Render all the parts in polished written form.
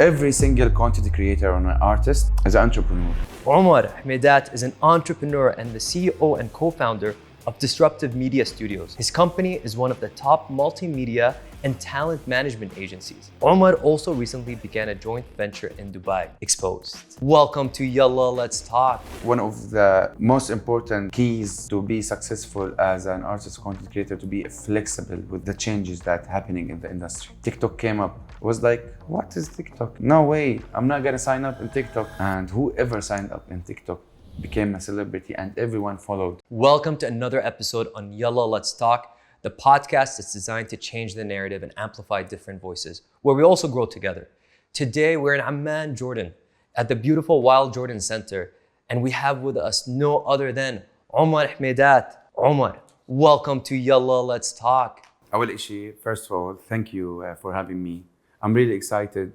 Every single content creator and an artist is an entrepreneur. Omar Hmaidat is an entrepreneur and the CEO and co-founder of Disruptive Media Studios. His company is one of the top multimedia and talent management agencies. Omar also recently began a joint venture in Dubai, Exposed. Welcome to Yalla, Let's Talk. One of the most important keys to be successful as an artist content creator to be flexible with the changes that happening in the industry. TikTok came up. Was like, what is TikTok? No way, I'm not gonna sign up in TikTok. And whoever signed up in TikTok became a celebrity and everyone followed. Welcome to another episode on Yalla, Let's Talk, the podcast that's designed to change the narrative and amplify different voices, where we also grow together. Today, we're in Amman, Jordan, at the beautiful Wild Jordan Center, and we have with us no other than Omar Hmaidat. Omar, welcome to Yalla, Let's Talk. أول إشي, first of all, thank you for having me. I'm really excited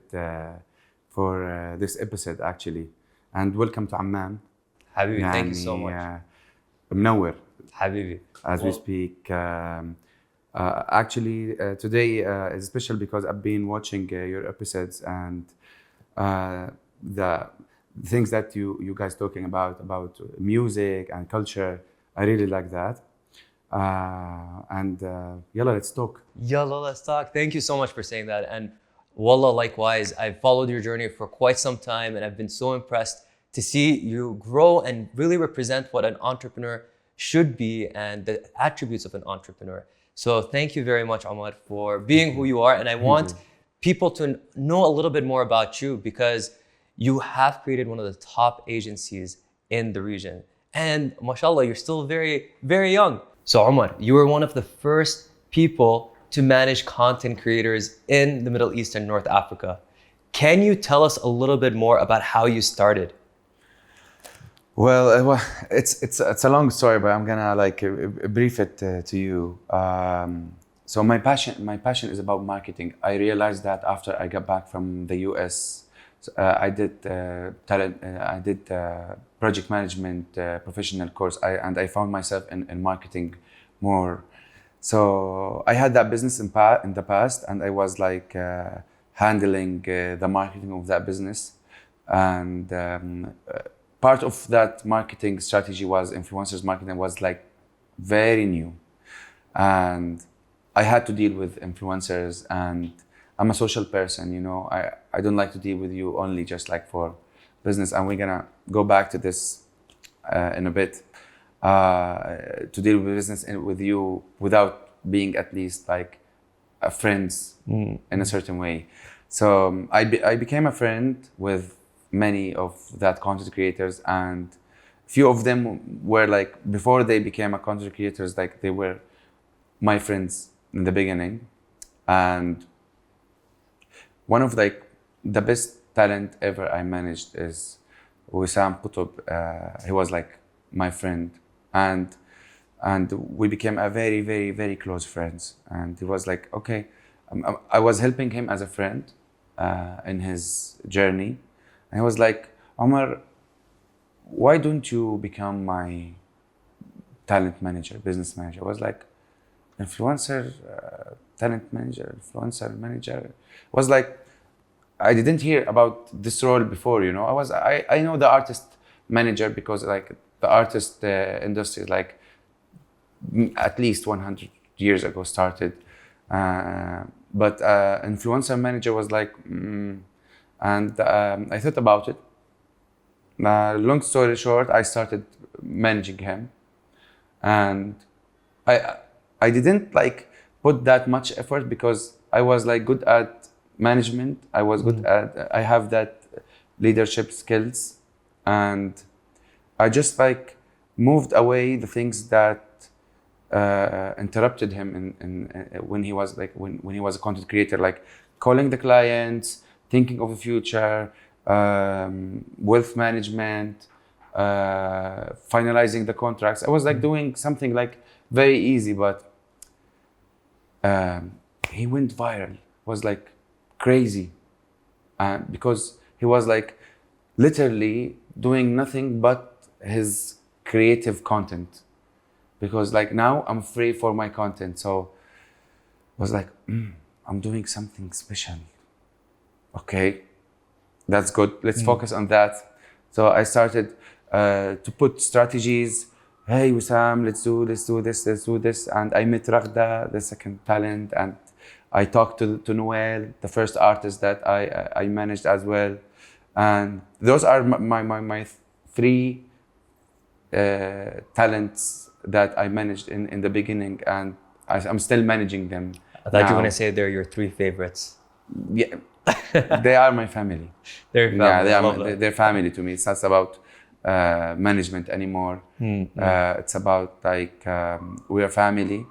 for this episode actually, and welcome to Amman. Habibi, thank you so much. منور. Habibi. As we speak. Actually, today is special because I've been watching your episodes and the things that you guys talking about music and culture. I really like that. And yalla, let's talk. Yalla, let's talk. Thank you so much for saying that. And wallah, likewise, I've followed your journey for quite some time and I've been so impressed to see you grow and really represent what an entrepreneur should be and the attributes of an entrepreneur. So thank you very much, Omar, for being who you are. And I want people to know a little bit more about you because you have created one of the top agencies in the region. And mashallah, you're still very, very young. So Omar, you were one of the first people to manage content creators in the Middle East and North Africa. Can you tell us a little bit more about how you started? Well, it's a long story, but I'm gonna brief it to you. So my passion is about marketing. I realized that after I got back from the US, I did project management professional course, and I found myself in marketing more. So I had that business in the past, and I was handling the marketing of that business, and part of that marketing strategy was influencers marketing was very new, and I had to deal with influencers, and I'm a social person, you know. I don't like to deal with you only just for business, and we're gonna go back to this in a bit. To deal with business with you without being at least a friends in a certain way. So I became a friend with many of that content creators, and few of them were before they became a content creators, they were my friends in the beginning. And one of the best talent ever I managed is Wissam Qutb. He was my friend, and we became a very, very, very close friends. And he was okay, I was helping him as a friend in his journey. And he was Omar, why don't you become my talent manager, business manager? I was influencer, talent manager, influencer manager. It was I didn't hear about this role before, you know. I know the artist manager because the artist industry at least 100 years ago started. But influencer manager was and I thought about it. Long story short, I started managing him, and I didn't put that much effort because I was good at management. I have that leadership skills, and I just moved away the things that interrupted him when he was when he was a content creator, calling the clients, thinking of the future, wealth management, finalizing the contracts. I was doing something very easy, but he went viral. It was crazy, because he was literally doing nothing but his creative content. Because now I'm free for my content, so I was I'm doing something special. Okay, That's good. Let's focus on that. So I started to put strategies. Hey, Wissam, let's do this. And I met Raghda, the second talent, and I talked to Noel, the first artist that I managed as well. And those are my three talents that I managed in the beginning, and I'm still managing them. I thought you were now. going to say they're your three favorites. Yeah, they are my family. They're family. Yeah, I love that. they're family to me. It's not about management anymore. It's about like we are family.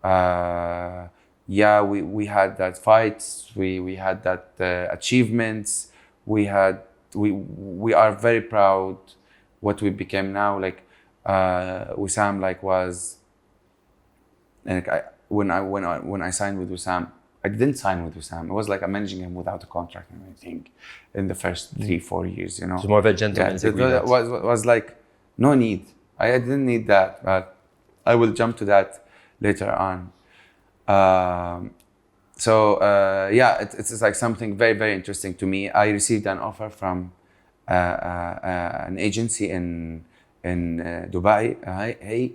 Yeah, we had that fights. We had that achievements. We are very proud what we became now. Like Wissam was. Like when I signed with Wissam, I didn't sign with Wissam. It was like I'm managing him without a contract and everything in the first 3-4 years, you know. It's more of a gentleman's agreement. It was like no need. I didn't need that, but I will jump to that later on. It's like something very, very interesting to me. I received an offer from an agency in Dubai. Hey,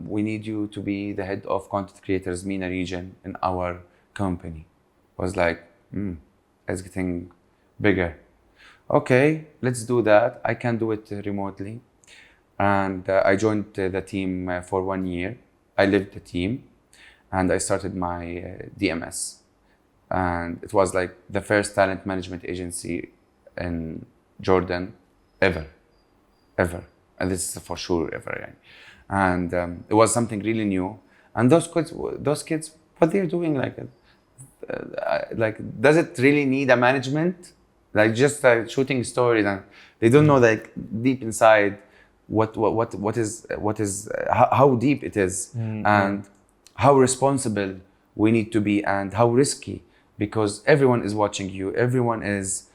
we need you to be the head of content creators MENA region in our company. Was like, it's getting bigger. Okay, let's do that. I can do it remotely. And I joined the team for 1 year. I led the team and I started my DMS. And it was like the first talent management agency in Jordan ever. And this is for sure ever. Right? And it was something really new. And those kids, what they're doing, like, does it really need a management? Like just shooting stories, and they don't know like deep inside how deep it is, and how responsible we need to be, and how risky, because everyone is watching you. Everyone is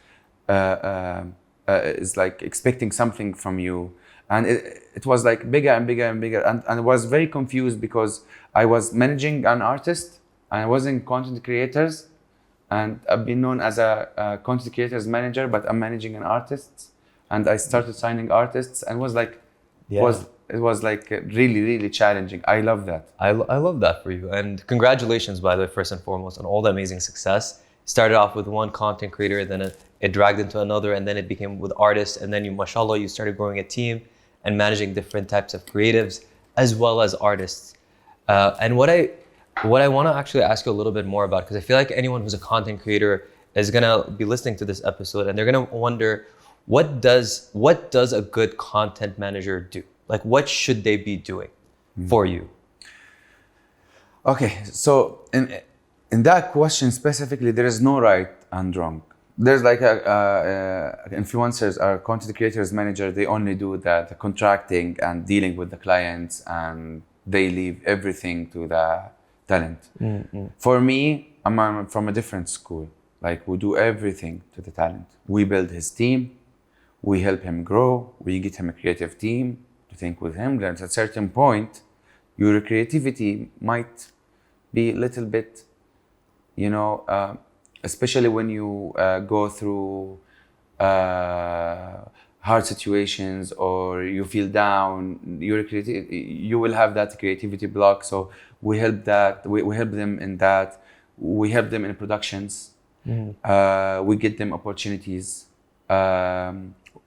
like expecting something from you. And it was like bigger and bigger and bigger. And I was very confused because I was managing an artist and I wasn't content creators. And I've been known as a content creators manager, but I'm managing an artist. And I started signing artists and was like, it was like really, really challenging. I love that. I love that for you. And congratulations, by the way, first and foremost, on all the amazing success. Started off with one content creator, then it dragged into another, and then it became with artists. And then mashallah, you started growing a team and managing different types of creatives as well as artists. And what I want to actually ask you a little bit more about, because I feel like anyone who's a content creator is gonna be listening to this episode and they're gonna wonder, what does a good content manager do? Like, what should they be doing for you? Okay, so in that question specifically, there is no right and wrong. There's like influencers or content creators manager, they only do the contracting and dealing with the clients, and they leave everything to the talent. For me, I'm from a different school. Like, we do everything to the talent. We build his team, we help him grow, we get him a creative team to think with him. At a certain point, your creativity might be a little bit, especially when you go through hard situations or you feel down, you will have that creativity block. So we help them in that. We help them in productions. We get them opportunities.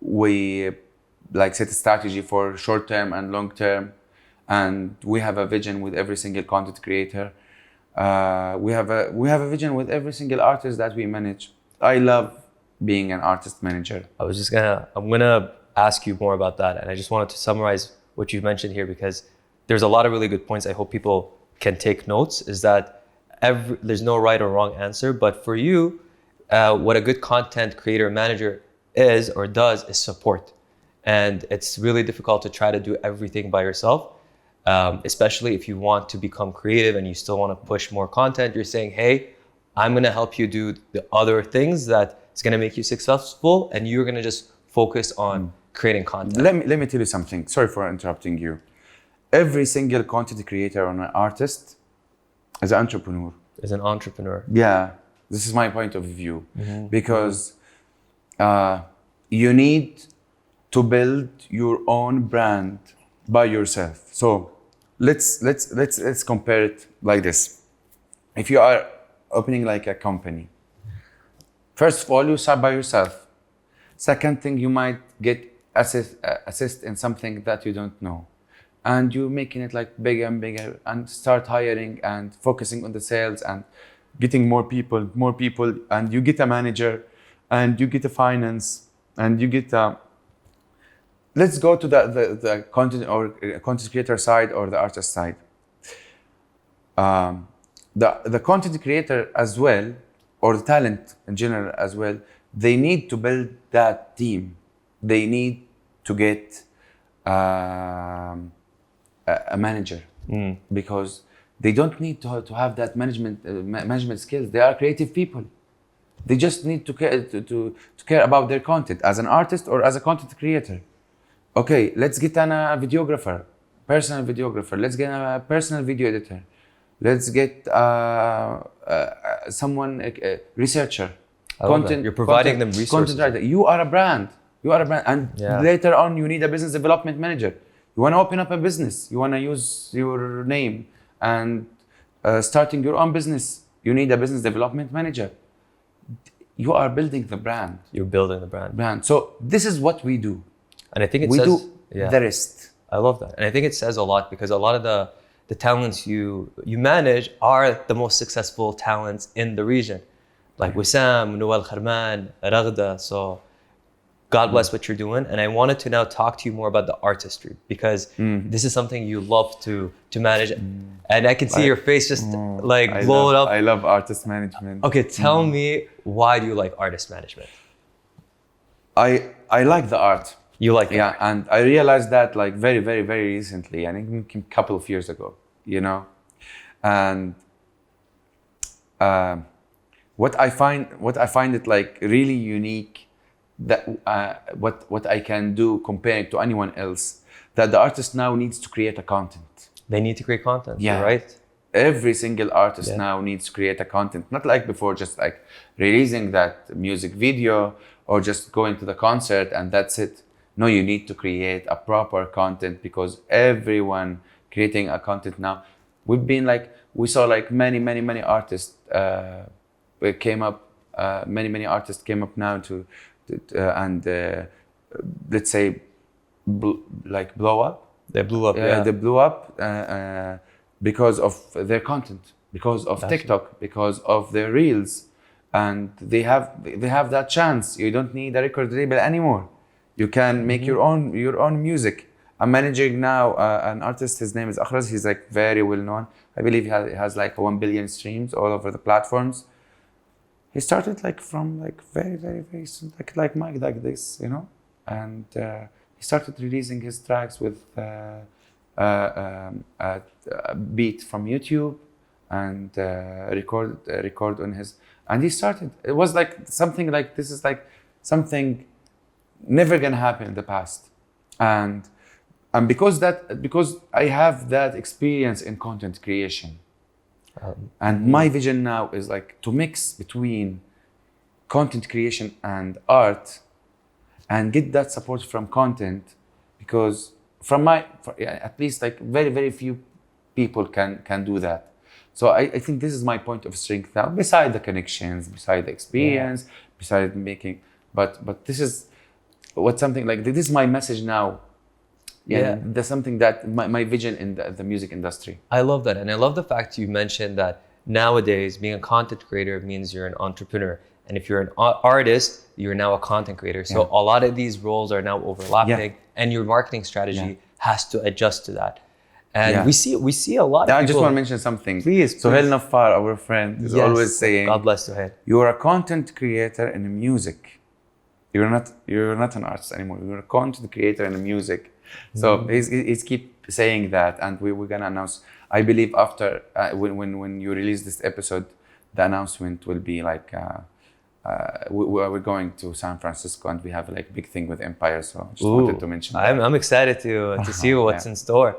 We like set a strategy for short term and long term, and we have a vision with every single content creator. We have a vision with every single artist that we manage. I love being an artist manager. I'm gonna ask you more about that, and I just wanted to summarize what you've mentioned here, because there's a lot of really good points. I hope people can take notes. Is that there's no right or wrong answer, but for you, what a good content creator manager is or does is support, and it's really difficult to try to do everything by yourself. Especially if you want to become creative and you still want to push more content. You're saying, hey, I'm going to help you do the other things that is going to make you successful, and you're going to just focus on creating content. Let me tell you something. Sorry for interrupting you. Every single content creator or an artist is an entrepreneur. Is an entrepreneur. Yeah, this is my point of view. Because you need to build your own brand by yourself. So let's compare it like this. If you are opening like a company, first of all, you start by yourself. Second thing, you might get assist in something that you don't know, and you're making it like bigger and bigger, and start hiring and focusing on the sales and getting more people, and you get a manager, and you get a finance, and you get a. Let's go to the content or content creator side or the artist side. The content creator as well, or the talent in general as well, they need to build that team. They need to get a manager because they don't need to have that management skills. They are creative people. They just need to care about their content as an artist or as a content creator. Okay, let's get a videographer, personal videographer. Let's get a personal video editor. Let's get someone, a researcher. Content. You're providing them resources. Content writer. You are a brand. And later on, you need a business development manager. You want to open up a business. You want to use your name and starting your own business. You need a business development manager. You are building the brand. You're building the brand. So this is what we do. And I think it we says do the rest. I love that. And I think it says a lot because a lot of the talents you manage are the most successful talents in the region. Like Wissam, Noel Kharman, Raghda. So God bless what you're doing. And I wanted to now talk to you more about the artistry because this is something you love to manage. And I can see your face just blow up. I love artist management. Okay, tell me, why do you like artist management? I like the art. You like it? Yeah, and I realized that like very, very, very recently. I think a couple of years ago, you know. And what I find it like really unique that what I can do comparing to anyone else, that the artist now needs to create a content. They need to create content. Yeah, right. Every single artist now needs to create a content, not like before, just like releasing that music video or just going to the concert and that's it. No, you need to create a proper content because everyone creating a content now. We saw like many artists came up. Many artists came up now let's say blow up. They blew up. They blew up because of their content, because of TikTok, because of their reels, and they have that chance. You don't need a record label anymore. You can make your own music. I'm managing now an artist. His name is Akhraz. He's like very well known. I believe he has like 1 billion streams all over the platforms. He started like from like very like mic like this, you know, and he started releasing his tracks with a beat from YouTube and record on his. And he started. It was like something like this is like something never gonna happen in the past, and because I have that experience in content creation, and my vision now is like to mix between content creation and art, and get that support from content, because at least like very few people can do that. So I think this is my point of strength now, beside the connections, beside the experience, beside making, but this is. What's something like this is my message now. There's something that my vision in the music industry. I love that, and I love the fact you mentioned that nowadays being a content creator means you're an entrepreneur, and if you're an artist, you're now a content creator. So a lot of these roles are now overlapping, and your marketing strategy has to adjust to that. And we see a lot of people. I just want to mention something. Please. Sohail Naffar, our friend, is always saying, God bless Sohail. You're a content creator in music. You're not an artist anymore. You're a content creator in music. So he's keep saying that, and we're gonna announce. I believe after when you release this episode, the announcement will be like we're going to San Francisco and we have like big thing with Empire. So I just wanted to mention that. I'm excited to see what's in store.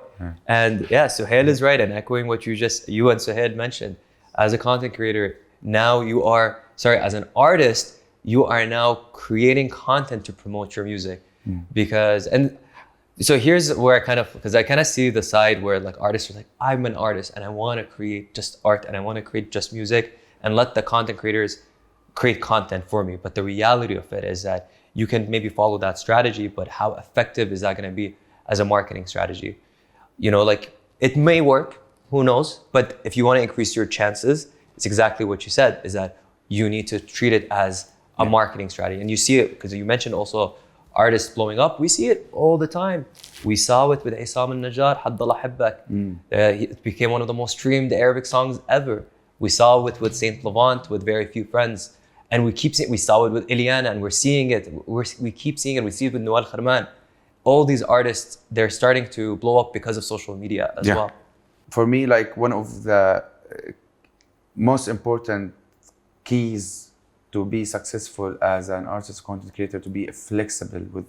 And Sohail is right, and echoing what you and Sohail mentioned. As a content creator, now as an artist, you are now creating content to promote your music. Because, and so here's where because I kind of see the side where like artists are like, I'm an artist and I want to create just art and I want to create just music and let the content creators create content for me. But the reality of it is that you can maybe follow that strategy, but how effective is that going to be as a marketing strategy? You know, like it may work, who knows? But if you want to increase your chances, it's exactly what you said, is that you need to treat it as a marketing strategy. And you see it because you mentioned also artists blowing up. We see it all the time. We saw it with Isam al-Najjar, Haddallah Hibbak. It became one of the most streamed Arabic songs ever. We saw it with Saint Levant, with Very Few Friends. And we keep seeing, we saw it with Iliana, and we're seeing it. We keep seeing it. We see it with Noel Kharman. All these artists, they're starting to blow up because of social media as well. For me, like one of the most important keys to be successful as an artist content creator, to be flexible with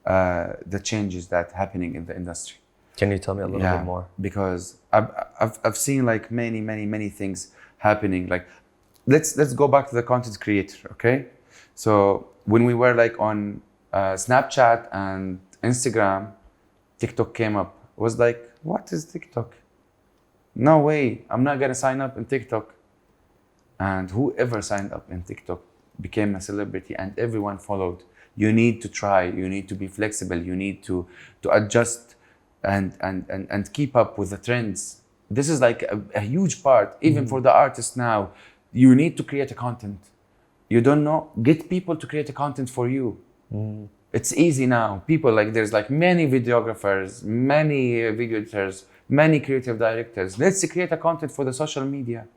the changes that happening in the industry. Can you tell me a little bit more? Because I've seen like many things happening. Like let's go back to the content creator, okay? So when we were like on Snapchat and Instagram, TikTok came up. It was like, what is TikTok? No way, I'm not gonna sign up in TikTok. And whoever signed up in TikTok became a celebrity and everyone followed. You need to try, you need to be flexible, you need to adjust and keep up with the trends. This is like a huge part, even for the artists now. You need to create a content. You don't know, get people to create a content for you. It's easy now. People like, there's like many videographers, many video editors, many creative directors. Let's create a content for the social media.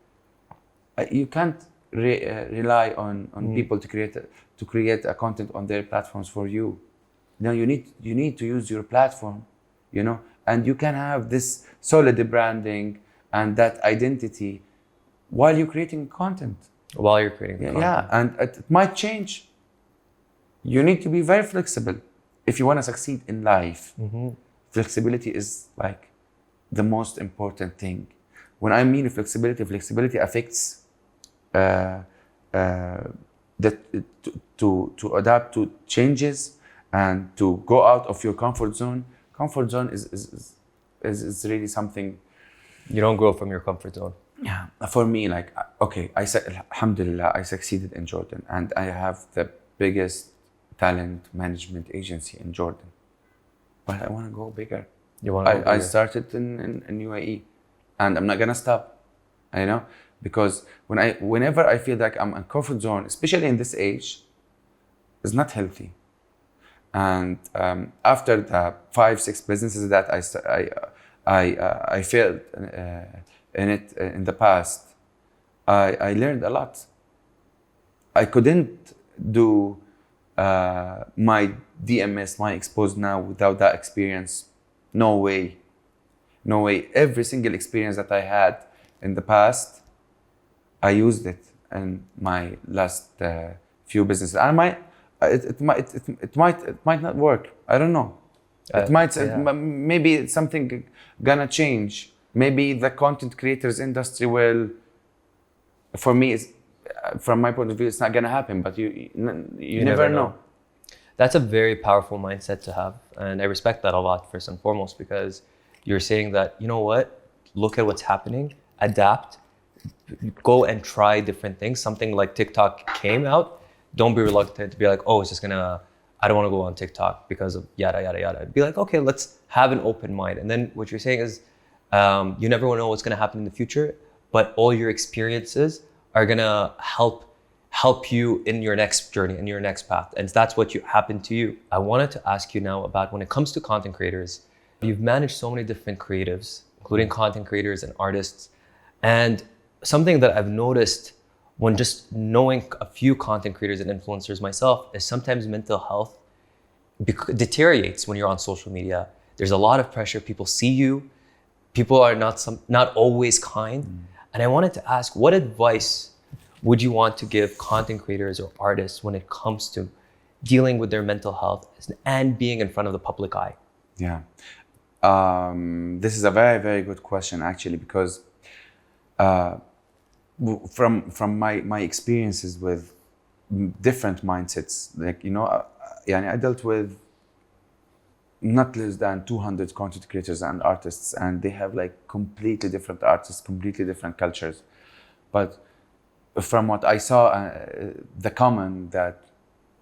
You can't rely on people to create a content on their platforms for you. No, you need to use your platform, you know, and you can have this solid branding and that identity while you're creating content. While you're creating content. Yeah, and it might change. You need to be very flexible if you want to succeed in life. Flexibility is like the most important thing. When I mean flexibility affects to adapt to changes and to go out of your comfort zone. Comfort zone is really something. You don't grow from your comfort zone. Yeah, for me, like, okay, alhamdulillah, I succeeded in Jordan and I have the biggest talent management agency in Jordan. But I want to go bigger. You want to go bigger. I started in UAE and I'm not gonna stop, you know, because whenever I feel like I'm in comfort zone, especially in this age, it's not healthy. And after the 5-6 businesses that I failed in it in the past, I learned a lot. I couldn't do my DMS, my Exposed Now, without that experience. No way. Every single experience that I had in the past, I used it in my last few businesses. And it might not work. I don't know. Maybe it's something gonna change. Maybe the content creators industry will. For me, from my point of view, it's not gonna happen. But you never know. That's a very powerful mindset to have, and I respect that a lot. First and foremost, because you're saying that, you know what, look at what's happening, adapt, go and try different things. Something like TikTok came out, don't be reluctant to be like, oh, I don't want to go on TikTok because of yada, yada, yada. Be like, okay, let's have an open mind. And then what you're saying is, you never know what's going to happen in the future, but all your experiences are going to help you in your next journey, in your next path. And that's what happened to you. I wanted to ask you now about, when it comes to content creators, you've managed so many different creatives, including content creators and artists. And something that I've noticed when just knowing a few content creators and influencers myself is sometimes mental health deteriorates when you're on social media. There's a lot of pressure. People see you. People are not always kind. And I wanted to ask, what advice would you want to give content creators or artists when it comes to dealing with their mental health and being in front of the public eye? Yeah. This is a very, very good question, actually, because from my experiences with different mindsets. Like, I dealt with not less than 200 content creators and artists, and they have like completely different artists, completely different cultures. But from what I saw, the common that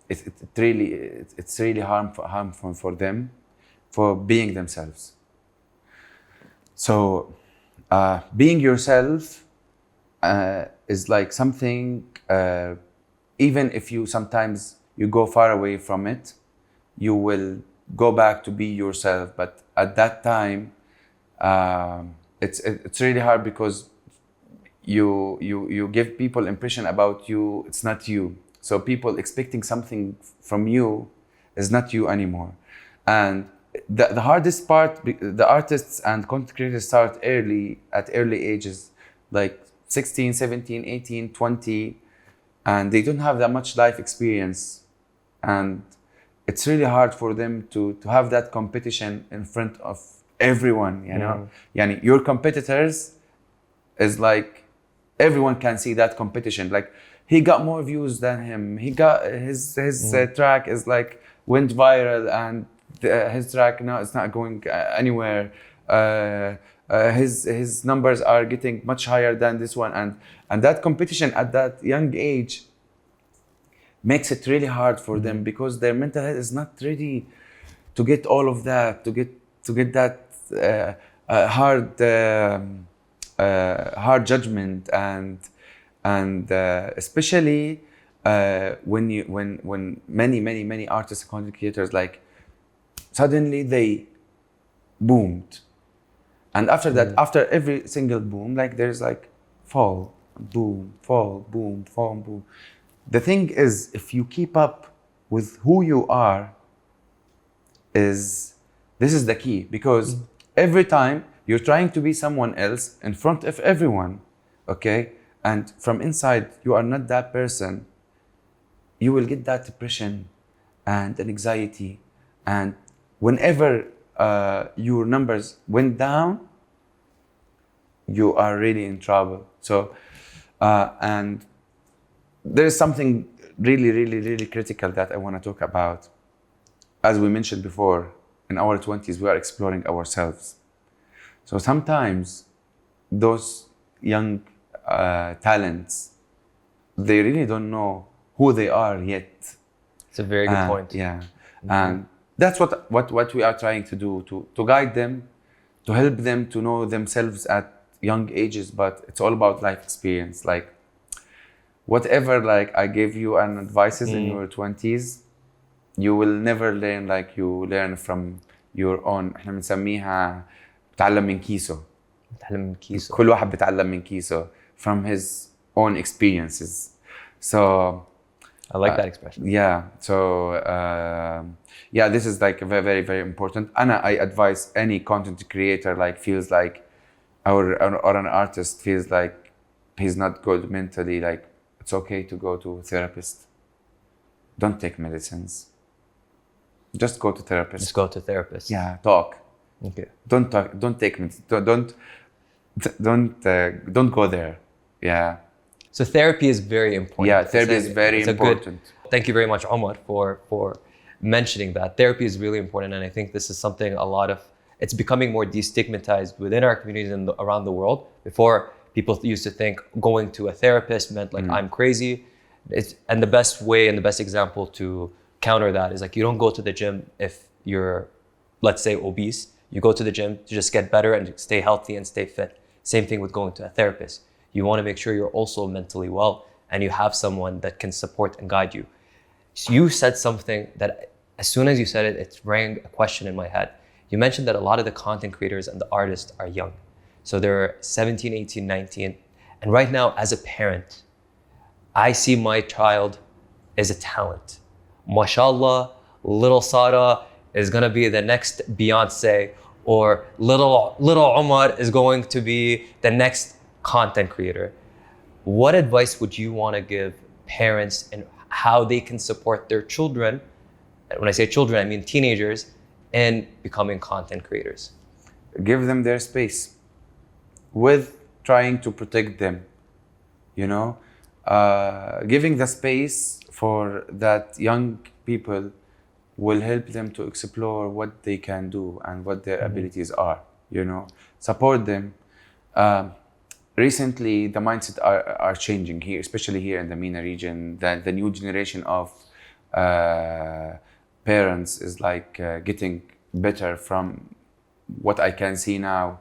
it's really harmful for them for being themselves. So being yourself is like something, even if you sometimes you go far away from it, you will go back to be yourself. But at that time, it's really hard because you give people impression about you. It's not you. So people expecting something from you is not you anymore. And the hardest part, the artists and content creators start at early ages, like 16, 17, 18, 20, and they don't have that much life experience. And it's really hard for them to have that competition in front of everyone, you know? Yani, your competitors is like, everyone can see that competition. Like, he got more views than him. He got his track is like went viral, and his track now it's not going anywhere. His numbers are getting much higher than this one, and that competition at that young age makes it really hard for them, because their mental health is not ready to get all of that, to get that hard judgment, and especially when many artists and content creators, like, suddenly they boomed, and after that, after every single boom, like, there's like fall, boom, fall, boom, fall, boom. The thing is, if you keep up with who you are, this is the key, because every time you're trying to be someone else in front of everyone, okay, and from inside you are not that person, you will get that depression and an anxiety, and whenever your numbers went down, you are really in trouble. So and there is something really critical that I want to talk about. As we mentioned before, in our 20s, we are exploring ourselves. So sometimes those young talents, they really don't know who they are yet. It's a very good point. Yeah, and that's what we are trying to do, to guide them, to help them to know themselves at young ages. But it's all about life experience. Like, whatever, like, I gave you an advices in your 20s, you will never learn like you learn from your own. احنا بنسميها بتعلم من كيسه. بتعلم من كيسه. كل واحد بتعلم من كيسه from his own experiences. So I like that expression. Yeah. So yeah, this is like very very important. And I advise any content creator, like, feels like or an artist feels like he's not good mentally, like, it's okay to go to a therapist. Don't take medicines. Just go to therapist. Just go to therapist. Yeah, talk. Okay. Don't talk. Don't take medicine. Don't go there. Yeah. So therapy is very important. Yeah, therapy is very important. Thank you very much, Omar, for mentioning that. Therapy is really important, and I think this is something it's becoming more destigmatized within our communities and around the world. Before, people used to think going to a therapist meant like I'm crazy. And the best way and the best example to counter that is, like, you don't go to the gym if you're, let's say, obese. You go to the gym to just get better and stay healthy and stay fit. Same thing with going to a therapist. You want to make sure you're also mentally well and you have someone that can support and guide you. So you said something that, as soon as you said it, it rang a question in my head. You mentioned that a lot of the content creators and the artists are young. So they're 17, 18, 19. And right now, as a parent, I see my child as a talent. Mashallah, little Sarah is gonna be the next Beyonce, or little Omar is going to be the next content creator. What advice would you want to give parents and how they can support their children? And when I say children, I mean teenagers, in becoming content creators. Give them their space with trying to protect them, you know? Giving the space for that young people will help them to explore what they can do and what their abilities are, you know, support them. Recently, the mindset are changing here, especially here in the MENA region. The new generation of parents is like getting better from what I can see now.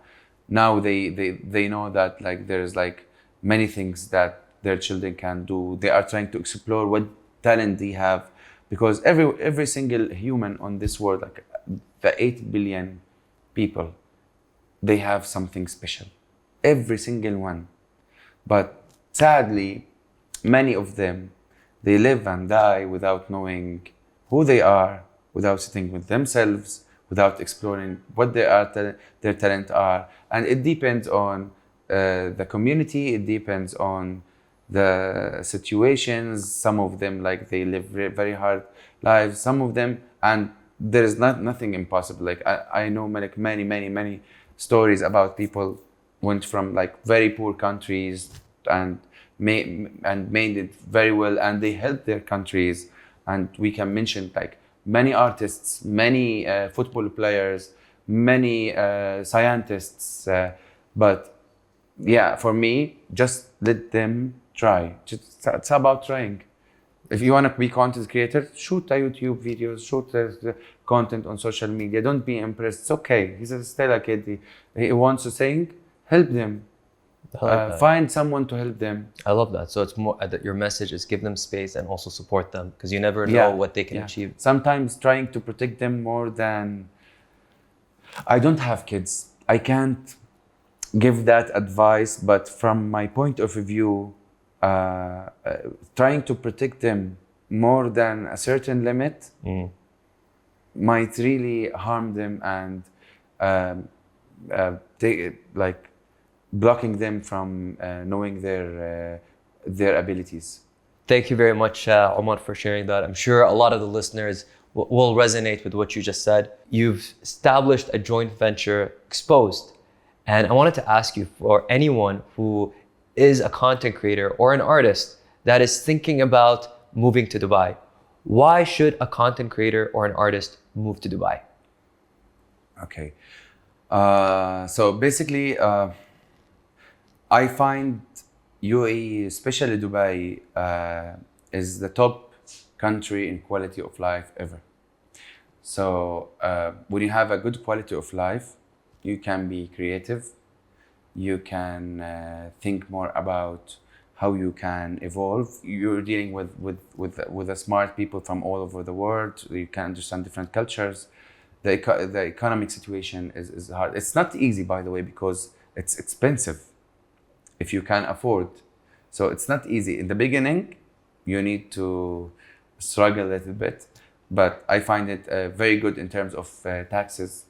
Now they know that like there's like many things that their children can do. They are trying to explore what talent they have, because every single human on this world, like the 8 billion people, they have something special. Every single one. But sadly, many of them, they live and die without knowing who they are, without sitting with themselves, without exploring what their talent are. And it depends on the community, it depends on the situations. Some of them, like, they live very hard lives, some of them, and there is nothing impossible. Like I know like many stories about people went from like very poor countries and made it very well, and they helped their countries. And we can mention like many artists, many football players, many scientists. But yeah, for me, just let them try. It's about trying. If you want to be content creator, shoot a YouTube videos, shoot the content on social media. Don't be impressed. It's okay. He's still a kid. He wants to sing. Help them. Find someone to help them. I love that. So it's more that your message is give them space and also support them, because you never know what they can achieve. Sometimes trying to protect them more than... I don't have kids. I can't give that advice, but from my point of view, trying to protect them more than a certain limit might really harm them and blocking them from knowing their abilities. Thank you very much, Omar, for sharing that. I'm sure a lot of the listeners will resonate with what you just said. You've established a joint venture, Exposed. And I wanted to ask you, for anyone who is a content creator or an artist that is thinking about moving to Dubai, why should a content creator or an artist move to Dubai? Okay. So basically, I find UAE, especially Dubai, is the top country in quality of life ever. So when you have a good quality of life, you can be creative. You can think more about how you can evolve. You're dealing with the smart people from all over the world. You can understand different cultures. The economic situation is hard. It's not easy, by the way, because it's expensive if you can afford. So it's not easy. In the beginning, you need to struggle a little bit, but I find it very good in terms of taxes.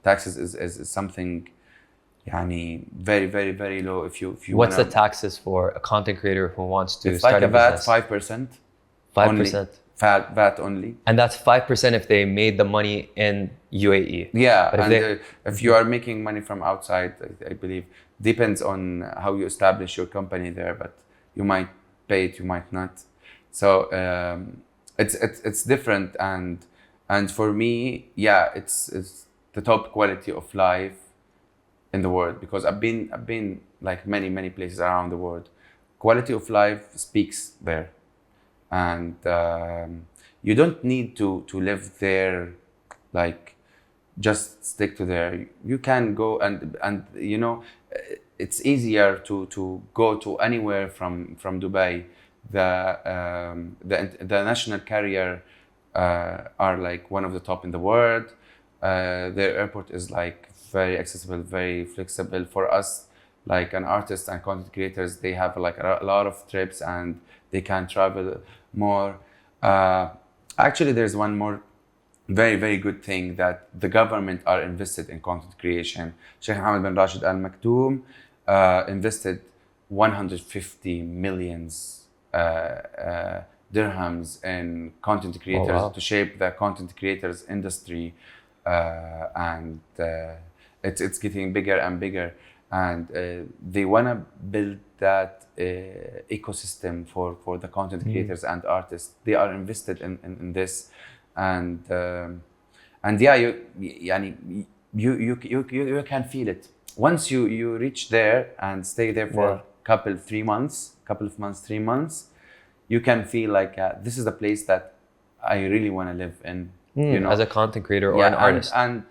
Taxes is something very low if you What's the taxes for a content creator who wants to it's start like a business? 5%. 5%. VAT only. And that's 5% if they made the money in UAE. Yeah, but and if you are making money from outside, I believe, depends on how you establish your company there, but you might pay it, you might not. So it's different, and for me, yeah, it's the top quality of life in the world, because I've been like many places around the world. Quality of life speaks there, and you don't need to live there, like just stick to there. You can go and you know, it's easier to go to anywhere from Dubai. The national carrier are like one of the top in the world. Their airport is like very accessible, very flexible for us, like an artist and content creators. They have like a lot of trips and they can travel more. Actually, there's one more very good thing, that the government are invested in content creation. Sheikh Mohammed bin Rashid Al Maktoum invested 150 millions dirhams in content creators to shape the content creators industry, and it's getting bigger and bigger. and they wanna build that ecosystem for the content creators and artists. They are invested in this, and yeah, you can feel it once you reach there and stay there for couple of months, 3 months. You can feel like this is the place that I really want to live in. As a content creator or an artist. And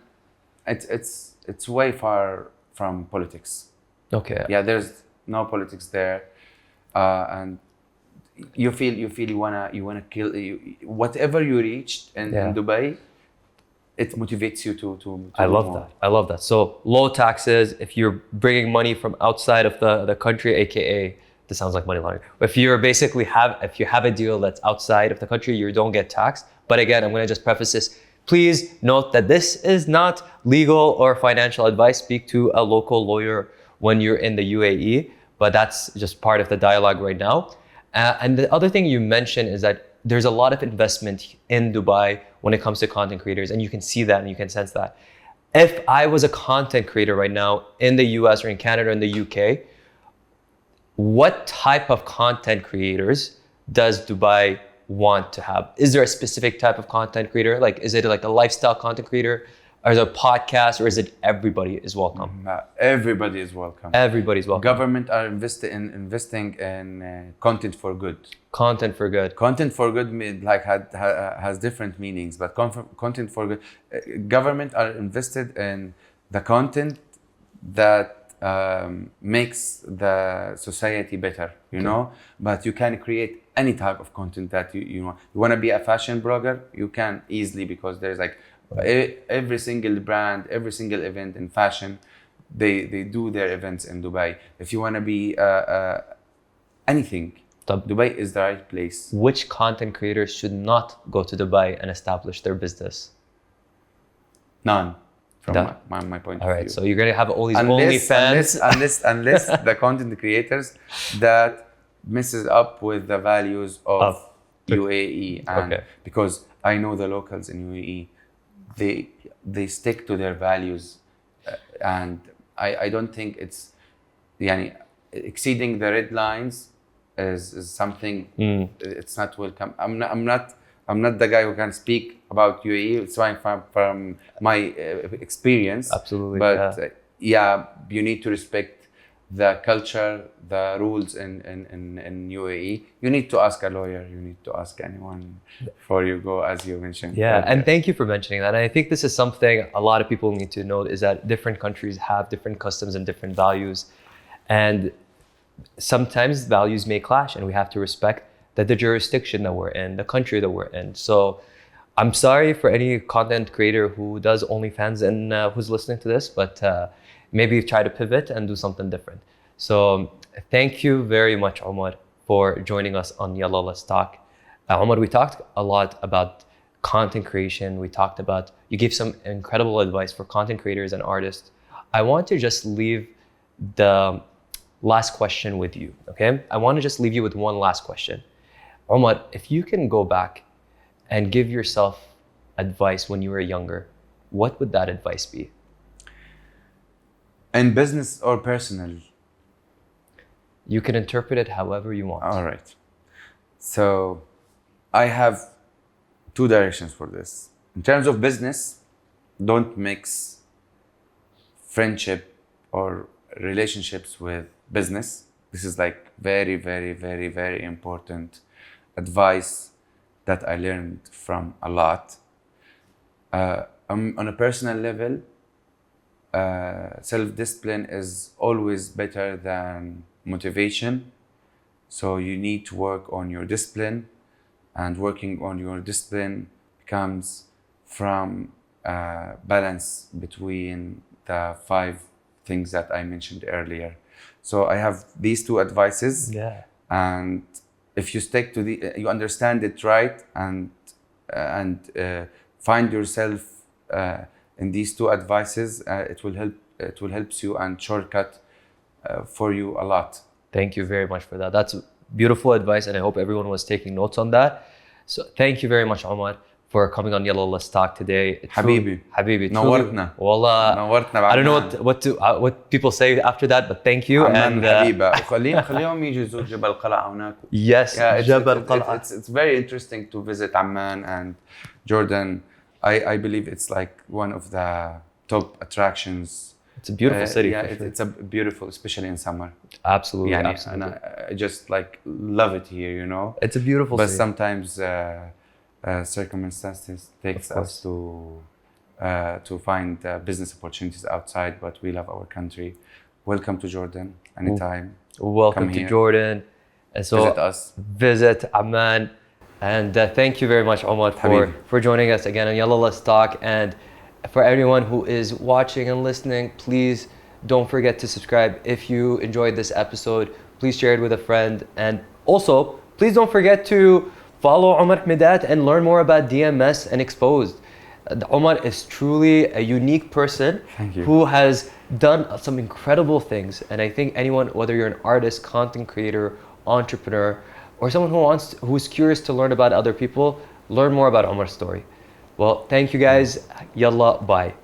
it's way far from politics. Okay. Yeah, there's no politics there, and you feel you wanna kill whatever you reached in Dubai. It motivates you to I love that. So low taxes. If you're bringing money from outside of the country, aka this sounds like money laundering. If you have a deal that's outside of the country, you don't get taxed. But again, I'm gonna just preface this. Please note that this is not legal or financial advice. Speak to a local lawyer when you're in the UAE, but that's just part of the dialogue right now. And the other thing you mentioned is that there's a lot of investment in Dubai when it comes to content creators, and you can see that and you can sense that. If I was a content creator right now in the US or in Canada or in the UK, what type of content creators does Dubai want to have? Is there a specific type of content creator? Like, is it like a lifestyle content creator? Or is it a podcast, or is it everybody is welcome? Everybody is welcome. Everybody's welcome. Government are investing in content for good. Content for good. Content for good has different meanings, but content for good. Government are invested in the content that makes the society better, you know. But you can create any type of content that you want. You want to be a fashion blogger, you can easily, because there's like every single brand, every single event in fashion, they do their events in Dubai. If you want to be anything, Dubai is the right place. Which content creators should not go to Dubai and establish their business? None, from my point of view. All right, so you're gonna have all these OnlyFans. Unless the content creators that messes up with the values of UAE, and because I know the locals in UAE, they stick to their values, and I don't think it's exceeding the red lines is something it's not welcome. I'm not the guy who can speak about UAE. It's fine from my experience. Absolutely. But you need to respect the culture, the rules in UAE. You need to ask a lawyer. You need to ask anyone before you go, as you mentioned. Yeah, and thank you for mentioning that. And I think this is something a lot of people need to know, is that different countries have different customs and different values. And sometimes values may clash, and we have to respect that the jurisdiction that we're in, the country that we're in. So I'm sorry for any content creator who does OnlyFans and who's listening to this, but maybe try to pivot and do something different. So thank you very much, Omar, for joining us on Yalla Let's Talk. Omar, we talked a lot about content creation. You gave some incredible advice for content creators and artists. I want to just leave the last question with you, okay? I want to just leave you with one last question. Omar, if you can go back and give yourself advice when you were younger, what would that advice be? In business or personal? You can interpret it however you want. All right. So I have two directions for this. In terms of business, don't mix friendship or relationships with business. This is like very, very, very, very important advice that I learned from a lot. On a personal level, self-discipline is always better than motivation. So you need to work on your discipline, and working on your discipline comes from balance between the 5 things that I mentioned earlier. So I have these 2 advices, and if you stick to you understand it right, and find yourself in these 2 advices, it will help you and shortcut for you a lot. Thank you very much for that. That's beautiful advice, and I hope everyone was taking notes on that. So thank you very much, Omar, for coming on Yellow Let's Talk today. حبيبي. حبيبي. نورتنا. والله. نورتنا I don't know بعمان. what people say after that, but thank you. عمان And حبيبة. وخليهم يجوا يزوروا جبل القلعة هناك. yes, جبل القلعة. It's very interesting to visit Amman and Jordan. I believe it's like one of the top attractions. It's a beautiful city. Yeah, for sure. it's a beautiful, especially in summer. Absolutely, يعني, absolutely. and I just like love it here, you know. It's a beautiful But city. sometimes circumstances takes us to find business opportunities outside. But we love our country. Welcome to Jordan anytime. Welcome to Jordan. And so visit us. Visit Amman. And thank you very much, Omar, for joining us again on Yellow Let's Talk. And for everyone who is watching and listening, please don't forget to subscribe. If you enjoyed this episode, please share it with a friend. And also, please don't forget to follow Omar Hmaidat and learn more about DMS and Exposed. Omar is truly a unique person who has done some incredible things. And I think anyone, whether you're an artist, content creator, entrepreneur, or someone who's curious to learn about other people, learn more about Omar's story. Well, thank you guys. Yalla, bye.